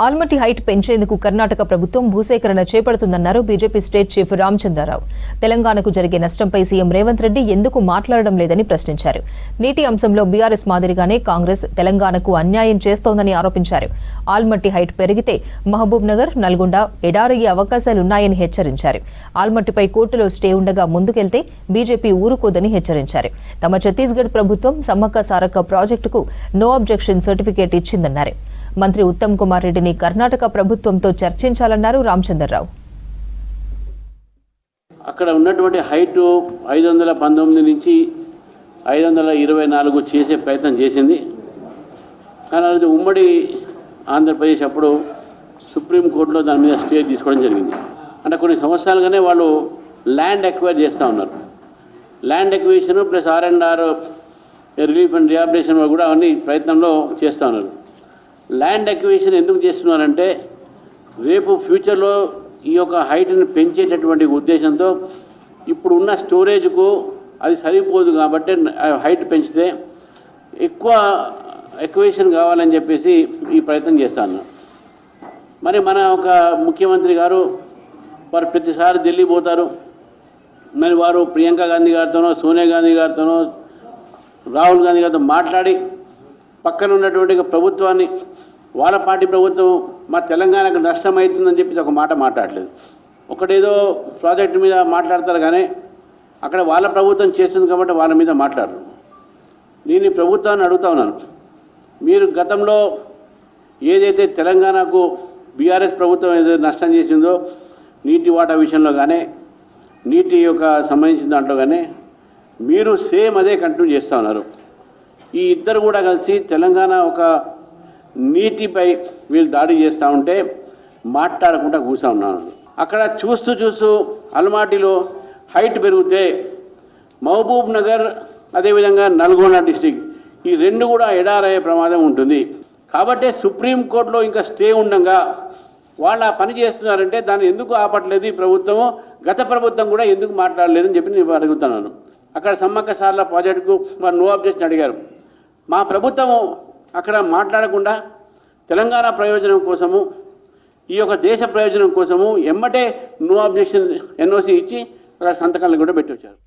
Almatti height పెంచేందుకు కర్ణాటక ప్రభుత్వం భూసేకరణ చేపడుతుందన్నారు బీజేపీ స్టేట్ చీఫ్ రామచంద్రరావు. తెలంగాణకు జరిగే నష్టంపై సీఎం రేవంత్ రెడ్డి ఎందుకు మాట్లాడడం లేదని ప్రశ్నించారు. నీటి అంశంలో బీఆర్ఎస్ మాదిరిగానే కాంగ్రెస్ తెలంగాణకు అన్యాయం చేస్తోందని ఆరోపించారు. ఆల్మట్టి హైట్ పెరిగితే మహబూబ్ నగర్, నల్గొండ ఎడారయ్యే అవకాశాలున్నాయని హెచ్చరించారు. ఆల్మట్టిపై కోర్టులో స్టే ఉండగా ముందుకెళ్తే బీజేపీ ఊరుకోదని హెచ్చరించారు. తమ ఛత్తీస్గఢ్ ప్రభుత్వం సమ్మక్క సారక్క ప్రాజెక్టుకు నో అబ్జెక్షన్ సర్టిఫికేట్ ఇచ్చిందన్నారు. మంత్రి ఉత్తమ్ కుమార్ రెడ్డిని కర్ణాటక ప్రభుత్వంతో చర్చించాలన్నారు రామచంద్రరావు. అక్కడ ఉన్నటువంటి హైట్ 519 నుంచి 524 చేసే ప్రయత్నం చేసింది. కానీ అది ఉమ్మడి ఆంధ్రప్రదేశ్ అప్పుడు సుప్రీంకోర్టులో దాని మీద స్టే తీసుకోవడం జరిగింది. అంటే కొన్ని సంవత్సరాలుగానే వాళ్ళు ల్యాండ్ ఎక్వైర్ చేస్తూ ఉన్నారు. Land acquisition plus R&R relief and rehabilitation కూడా అవన్నీ ప్రయత్నంలో చేస్తూ ఉన్నారు. ల్యాండ్ ఎక్విజిషన్ ఎందుకు చేస్తున్నారంటే రేపు ఫ్యూచర్లో ఈ యొక్క హైట్ని పెంచేటటువంటి ఉద్దేశంతో ఇప్పుడు ఉన్న స్టోరేజ్కు అది సరిపోదు కాబట్టి హైట్ పెంచితే ఎక్కువ ఎక్విజిషన్ కావాలని చెప్పేసి ఈ ప్రయత్నం చేస్తాను. మరి మన ఒక ముఖ్యమంత్రి గారు వారు ప్రతిసారి ఢిల్లీ పోతారు. మరి వారు ప్రియాంక గాంధీ గారితోనో, సోనియా గాంధీ గారితోనో, రాహుల్ గాంధీ గారితో మాట్లాడి పక్కన ఉన్నటువంటి ప్రభుత్వాన్ని, వాళ్ళ పార్టీ ప్రభుత్వం మా తెలంగాణకు నష్టం అవుతుందని చెప్పి ఒక మాట మాట్లాడలేదు. ఒకటేదో ప్రాజెక్టు మీద మాట్లాడతారు కానీ అక్కడ వాళ్ళ ప్రభుత్వం చేస్తుంది కాబట్టి వాళ్ళ మీద మాట్లాడరు. నేను ఈ ప్రభుత్వాన్ని అడుగుతా ఉన్నాను, మీరు గతంలో ఏదైతే తెలంగాణకు బీఆర్ఎస్ ప్రభుత్వం ఏదైతే నష్టం చేసిందో నీటి వాటా విషయంలో కానీ నీటి యొక్క సంబంధించిన దాంట్లో కానీ మీరు సేమ్ అదే కంటిన్యూ చేస్తూ ఉన్నారు. ఈ ఇద్దరు కూడా కలిసి తెలంగాణ ఒక నీటిపై వీళ్ళు దాడి చేస్తూ ఉంటే మాట్లాడకుండా కూర్చో ఉన్నాను. అక్కడ చూస్తూ అల్మాటిలో హైట్ పెరిగితే మహబూబ్ నగర్ అదేవిధంగా నల్గొండ డిస్టిక్ ఈ రెండు కూడా ఎడారయ్యే ప్రమాదం ఉంటుంది. కాబట్టి సుప్రీంకోర్టులో ఇంకా స్టే ఉండగా వాళ్ళు ఆ పని చేస్తున్నారంటే దాన్ని ఎందుకు ఆపట్లేదు ఈ ప్రభుత్వము, గత ప్రభుత్వం కూడా ఎందుకు మాట్లాడలేదని చెప్పి నేను అడుగుతున్నాను. అక్కడ సమ్మక్క సారల ప్రాజెక్టుకు వారు నో అబ్జెక్షన్ అడిగారు. మా ప్రభుత్వము అక్కడ మాట్లాడకుండా తెలంగాణ ప్రయోజనం కోసము, ఈ యొక్క దేశ ప్రయోజనం కోసము ఎమ్మటే నో అబ్జెక్షన్ NOC ఇచ్చి అక్కడ సంతకాలను కూడా పెట్టి వచ్చారు.